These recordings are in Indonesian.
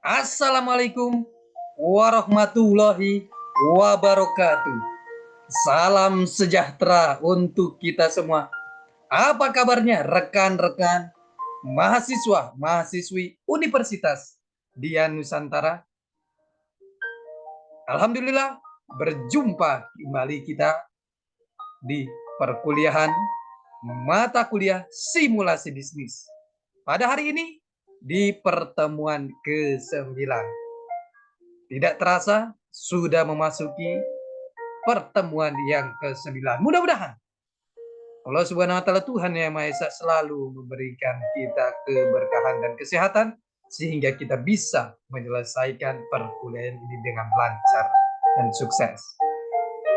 Assalamualaikum warahmatullahi wabarakatuh. Salam sejahtera untuk kita semua. Apa kabarnya rekan-rekan mahasiswa, mahasiswi Universitas Dian Nusantara? Alhamdulillah berjumpa kembali kita di perkuliahan mata kuliah simulasi bisnis. Pada hari ini di pertemuan ke-9. Tidak terasa sudah memasuki pertemuan yang ke-9. Mudah-mudahan Allah Subhanahu wa taala Tuhan Yang Maha Esa selalu memberikan kita keberkahan dan kesehatan sehingga kita bisa menyelesaikan perkuliahan ini dengan lancar dan sukses.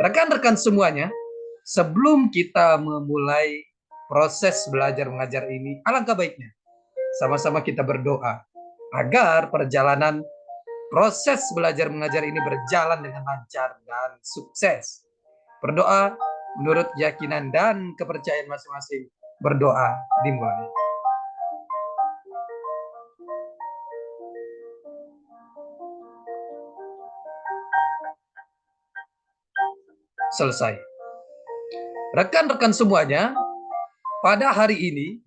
Rekan-rekan semuanya, sebelum kita memulai proses belajar mengajar ini, alangkah baiknya sama-sama kita berdoa agar perjalanan proses belajar mengajar ini berjalan dengan lancar dan sukses. Berdoa menurut keyakinan dan kepercayaan masing-masing. Berdoa dimulai. Selesai. Rekan-rekan semuanya, pada hari ini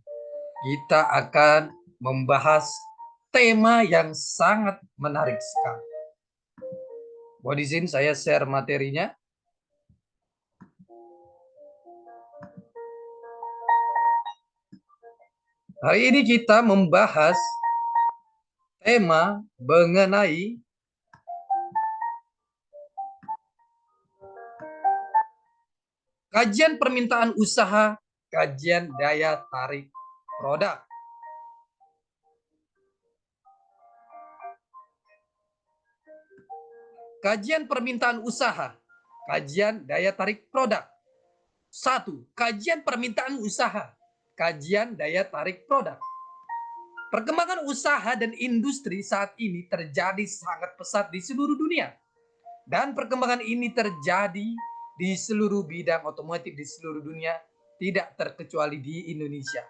kita akan membahas tema yang sangat menarik sekali. Mohon izin saya share materinya. Hari ini kita membahas tema mengenai kajian permintaan usaha, kajian daya tarik produk. Kajian permintaan usaha, kajian daya tarik produk. 1. Kajian permintaan usaha, kajian daya tarik produk. Perkembangan usaha dan industri saat ini terjadi sangat pesat di seluruh dunia. Dan perkembangan ini terjadi di seluruh bidang otomotif di seluruh dunia, tidak terkecuali di Indonesia.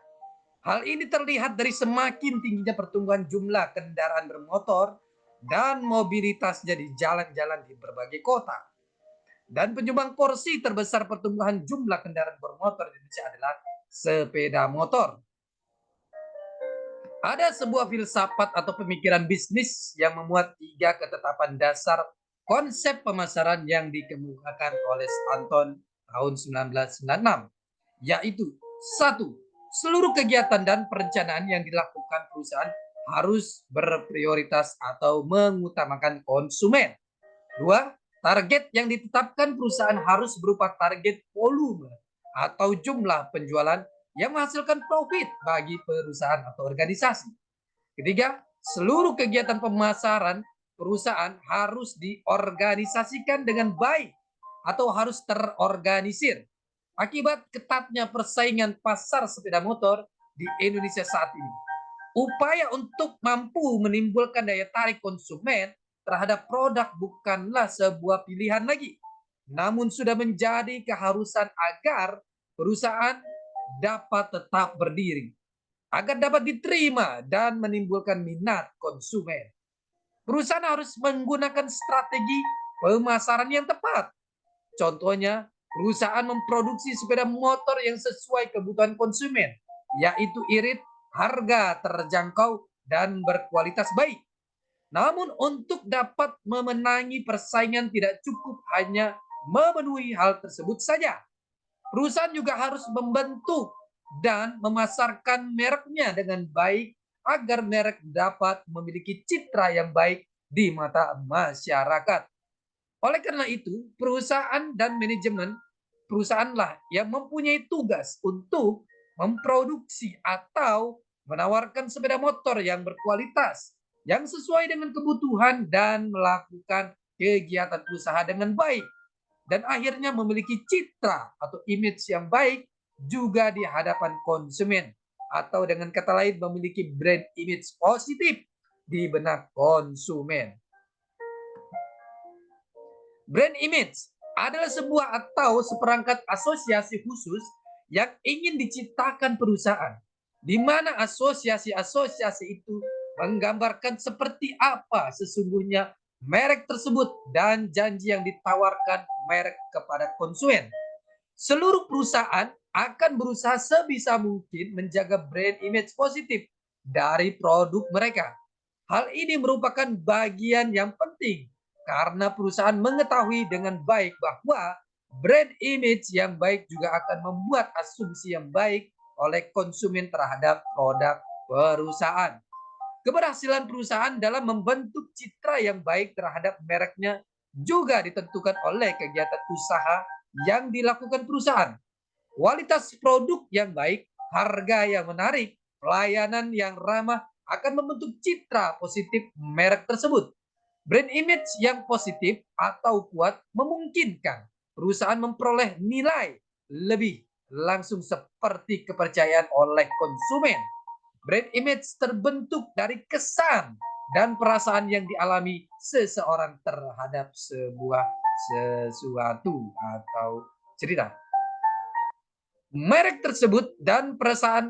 Hal ini terlihat dari semakin tingginya pertumbuhan jumlah kendaraan bermotor dan mobilitasnya di jalan-jalan di berbagai kota. Dan penyumbang porsi terbesar pertumbuhan jumlah kendaraan bermotor di Indonesia adalah sepeda motor. Ada sebuah filsafat atau pemikiran bisnis yang memuat 3 ketetapan dasar konsep pemasaran yang dikemukakan oleh Stanton tahun 1996, yaitu 1. Seluruh kegiatan dan perencanaan yang dilakukan perusahaan harus berprioritas atau mengutamakan konsumen. 2. Target yang ditetapkan perusahaan harus berupa target volume atau jumlah penjualan yang menghasilkan profit bagi perusahaan atau organisasi. Ketiga, seluruh kegiatan pemasaran perusahaan harus diorganisasikan dengan baik atau harus terorganisir. Akibat ketatnya persaingan pasar sepeda motor di Indonesia saat ini, upaya untuk mampu menimbulkan daya tarik konsumen terhadap produk bukanlah sebuah pilihan lagi, namun sudah menjadi keharusan agar perusahaan dapat tetap berdiri, agar dapat diterima dan menimbulkan minat konsumen. Perusahaan harus menggunakan strategi pemasaran yang tepat. Contohnya, perusahaan memproduksi sepeda motor yang sesuai kebutuhan konsumen, yaitu irit, harga terjangkau, dan berkualitas baik. Namun untuk dapat memenangi persaingan tidak cukup hanya memenuhi hal tersebut saja. Perusahaan juga harus membentuk dan memasarkan mereknya dengan baik agar merek dapat memiliki citra yang baik di mata masyarakat. Oleh karena itu, perusahaan dan manajemen perusahaanlah yang mempunyai tugas untuk memproduksi atau menawarkan sepeda motor yang berkualitas, yang sesuai dengan kebutuhan dan melakukan kegiatan usaha dengan baik. Dan akhirnya memiliki citra atau image yang baik juga di hadapan konsumen. Atau dengan kata lain memiliki brand image positif di benak konsumen. Brand image adalah sebuah atau seperangkat asosiasi khusus yang ingin diciptakan perusahaan, di mana asosiasi-asosiasi itu menggambarkan seperti apa sesungguhnya merek tersebut dan janji yang ditawarkan merek kepada konsumen. Seluruh perusahaan akan berusaha sebisa mungkin menjaga brand image positif dari produk mereka. Hal ini merupakan bagian yang penting karena perusahaan mengetahui dengan baik bahwa brand image yang baik juga akan membuat asumsi yang baik oleh konsumen terhadap produk perusahaan. Keberhasilan perusahaan dalam membentuk citra yang baik terhadap mereknya juga ditentukan oleh kegiatan usaha yang dilakukan perusahaan. Kualitas produk yang baik, harga yang menarik, pelayanan yang ramah akan membentuk citra positif merek tersebut. Brand image yang positif atau kuat memungkinkan perusahaan memperoleh nilai lebih langsung seperti kepercayaan oleh konsumen. Brand image terbentuk dari kesan dan perasaan yang dialami seseorang terhadap sebuah sesuatu atau cerita. Merek tersebut dan perasaan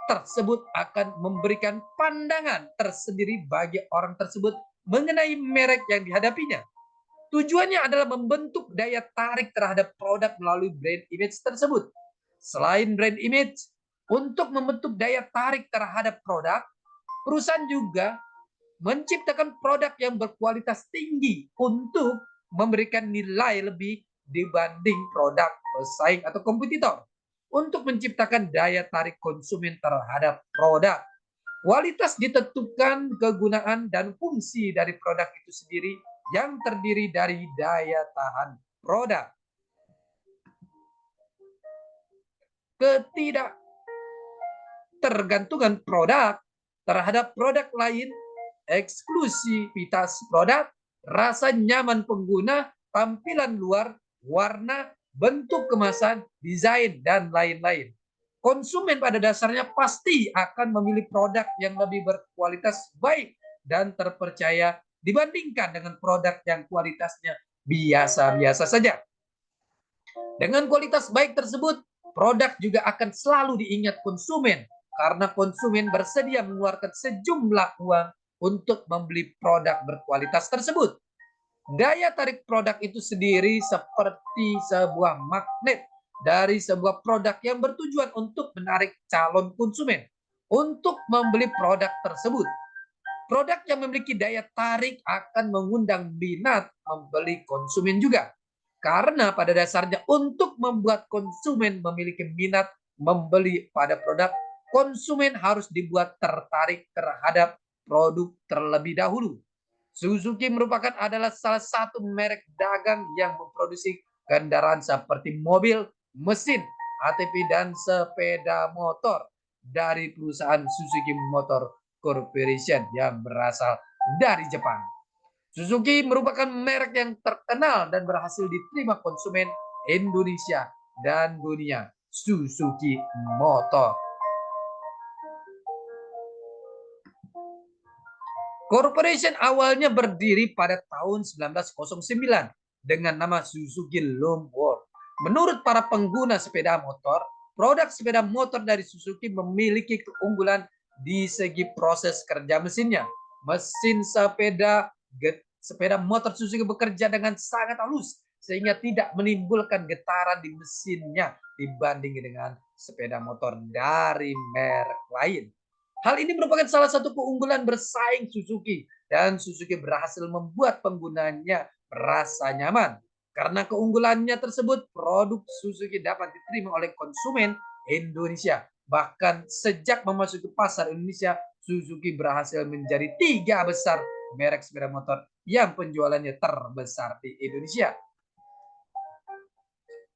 tersebut akan memberikan pandangan tersendiri bagi orang tersebut mengenai merek yang dihadapinya. Tujuannya adalah membentuk daya tarik terhadap produk melalui brand image tersebut. Selain brand image, untuk membentuk daya tarik terhadap produk, perusahaan juga menciptakan produk yang berkualitas tinggi untuk memberikan nilai lebih dibanding produk pesaing atau kompetitor. Untuk menciptakan daya tarik konsumen terhadap produk, kualitas ditentukan kegunaan dan fungsi dari produk itu sendiri yang terdiri dari daya tahan produk. Ketidaktergantungan produk terhadap produk lain, eksklusivitas produk, rasa nyaman pengguna, tampilan luar, warna, bentuk kemasan, desain, dan lain-lain. Konsumen pada dasarnya pasti akan memilih produk yang lebih berkualitas baik dan terpercaya dibandingkan dengan produk yang kualitasnya biasa-biasa saja. Dengan kualitas baik tersebut, produk juga akan selalu diingat konsumen karena konsumen bersedia mengeluarkan sejumlah uang untuk membeli produk berkualitas tersebut. Daya tarik produk itu sendiri seperti sebuah magnet dari sebuah produk yang bertujuan untuk menarik calon konsumen untuk membeli produk tersebut. Produk yang memiliki daya tarik akan mengundang minat membeli konsumen juga. Karena pada dasarnya untuk membuat konsumen memiliki minat membeli pada produk, konsumen harus dibuat tertarik terhadap produk terlebih dahulu. Suzuki merupakan adalah salah satu merek dagang yang memproduksi kendaraan seperti mobil, mesin, ATV, dan sepeda motor dari perusahaan Suzuki Motor Corporation yang berasal dari Jepang. Suzuki merupakan merek yang terkenal dan berhasil diterima konsumen Indonesia dan dunia. Suzuki Motor Corporation awalnya berdiri pada tahun 1909 dengan nama Suzuki Lombard. Menurut para pengguna sepeda motor, produk sepeda motor dari Suzuki memiliki keunggulan di segi proses kerja mesinnya. Mesin sepeda motor Suzuki bekerja dengan sangat halus sehingga tidak menimbulkan getaran di mesinnya dibanding dengan sepeda motor dari merek lain. Hal ini merupakan salah satu keunggulan bersaing Suzuki dan Suzuki berhasil membuat penggunanya merasa nyaman. Karena keunggulannya tersebut, produk Suzuki dapat diterima oleh konsumen Indonesia. Bahkan sejak memasuki pasar Indonesia, Suzuki berhasil menjadi 3 besar merek sepeda motor yang penjualannya terbesar di Indonesia.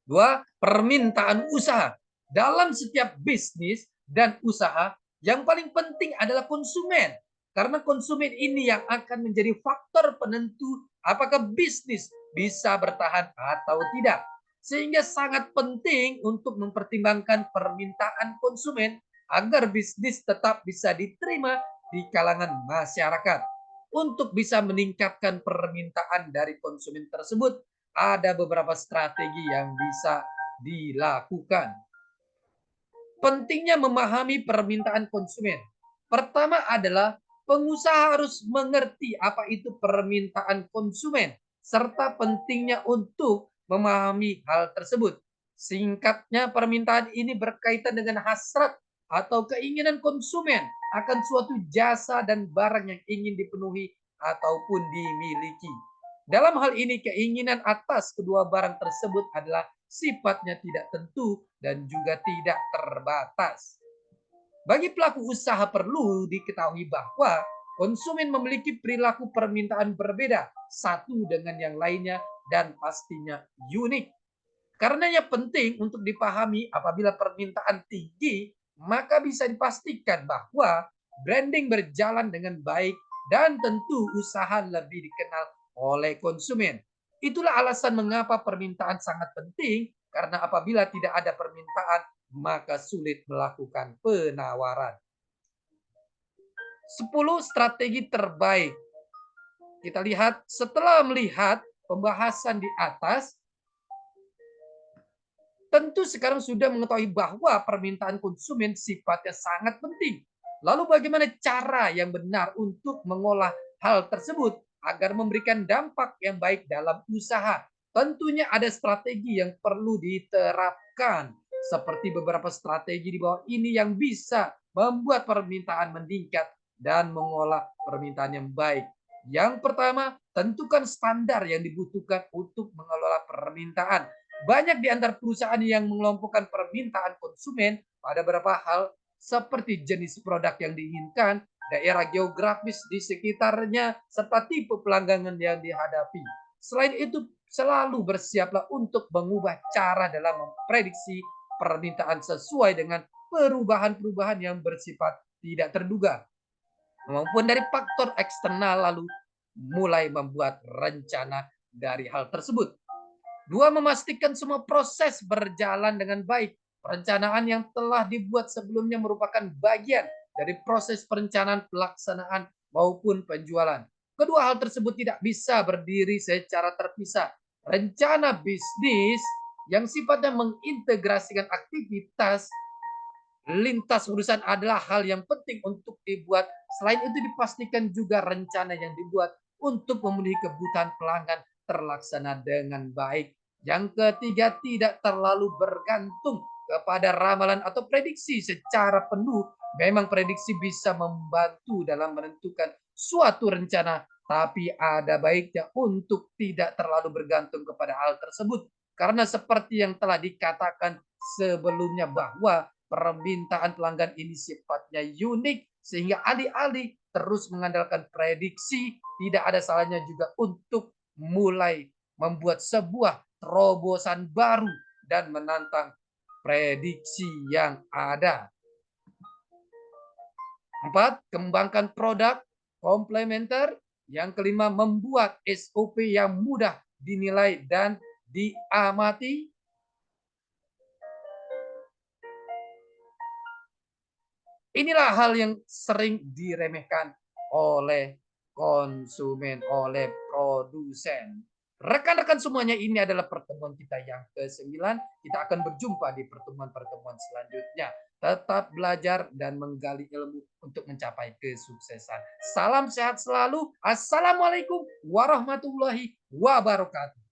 2. Permintaan usaha. Dalam setiap bisnis dan usaha, yang paling penting adalah konsumen. Karena konsumen ini yang akan menjadi faktor penentu apakah bisnis bisa bertahan atau tidak. Sehingga sangat penting untuk mempertimbangkan permintaan konsumen agar bisnis tetap bisa diterima di kalangan masyarakat. Untuk bisa meningkatkan permintaan dari konsumen tersebut, ada beberapa strategi yang bisa dilakukan. Pentingnya memahami permintaan konsumen. Pertama adalah Pengusaha harus mengerti apa itu permintaan konsumen, serta pentingnya untuk memahami hal tersebut. Singkatnya, permintaan ini berkaitan dengan hasrat atau keinginan konsumen akan suatu jasa dan barang yang ingin dipenuhi ataupun dimiliki. Dalam hal ini, keinginan atas kedua barang tersebut adalah sifatnya tidak tentu dan juga tidak terbatas. Bagi pelaku usaha perlu diketahui bahwa konsumen memiliki perilaku permintaan berbeda satu dengan yang lainnya dan pastinya unik. Karenanya penting untuk dipahami apabila permintaan tinggi, maka bisa dipastikan bahwa branding berjalan dengan baik dan tentu usaha lebih dikenal oleh konsumen. Itulah alasan mengapa permintaan sangat penting, karena apabila tidak ada permintaan, maka sulit melakukan penawaran. 10 strategi terbaik. Kita lihat, setelah melihat pembahasan di atas, tentu sekarang sudah mengetahui bahwa permintaan konsumen sifatnya sangat penting. Lalu bagaimana cara yang benar untuk mengolah hal tersebut agar memberikan dampak yang baik dalam usaha? Tentunya ada strategi yang perlu diterapkan. Seperti beberapa strategi di bawah ini yang bisa membuat permintaan meningkat dan mengolah permintaan yang baik. Yang pertama, tentukan standar yang dibutuhkan untuk mengelola permintaan. Banyak di antara perusahaan yang mengelompokkan permintaan konsumen pada beberapa hal seperti jenis produk yang diinginkan, daerah geografis di sekitarnya, serta tipe pelanggan yang dihadapi. Selain itu, selalu bersiaplah untuk mengubah cara dalam memprediksi permintaan sesuai dengan perubahan-perubahan yang bersifat tidak terduga maupun dari faktor eksternal, lalu mulai membuat rencana dari hal tersebut. Dua, memastikan semua proses berjalan dengan baik. Perencanaan yang telah dibuat sebelumnya merupakan bagian dari proses perencanaan, pelaksanaan, maupun penjualan. Kedua hal tersebut tidak bisa berdiri secara terpisah. Rencana bisnis yang sifatnya mengintegrasikan aktivitas lintas urusan adalah hal yang penting untuk dibuat. Selain itu dipastikan juga rencana yang dibuat untuk memenuhi kebutuhan pelanggan terlaksana dengan baik. Yang ketiga, tidak terlalu bergantung kepada ramalan atau prediksi secara penuh. Memang prediksi bisa membantu dalam menentukan suatu rencana, tapi ada baiknya untuk tidak terlalu bergantung kepada hal tersebut. Karena seperti yang telah dikatakan sebelumnya bahwa permintaan pelanggan ini sifatnya unik sehingga alih-alih terus mengandalkan prediksi, tidak ada salahnya juga untuk mulai membuat sebuah terobosan baru dan menantang prediksi yang ada. 4, kembangkan produk komplementer. Yang kelima, membuat SOP yang mudah dinilai dan diamati. Inilah hal yang sering diremehkan oleh konsumen, oleh produsen. Rekan-rekan semuanya, ini adalah pertemuan kita yang ke-9. Kita akan berjumpa di pertemuan-pertemuan selanjutnya. Tetap belajar dan menggali ilmu untuk mencapai kesuksesan. Salam sehat selalu. Assalamualaikum warahmatullahi wabarakatuh.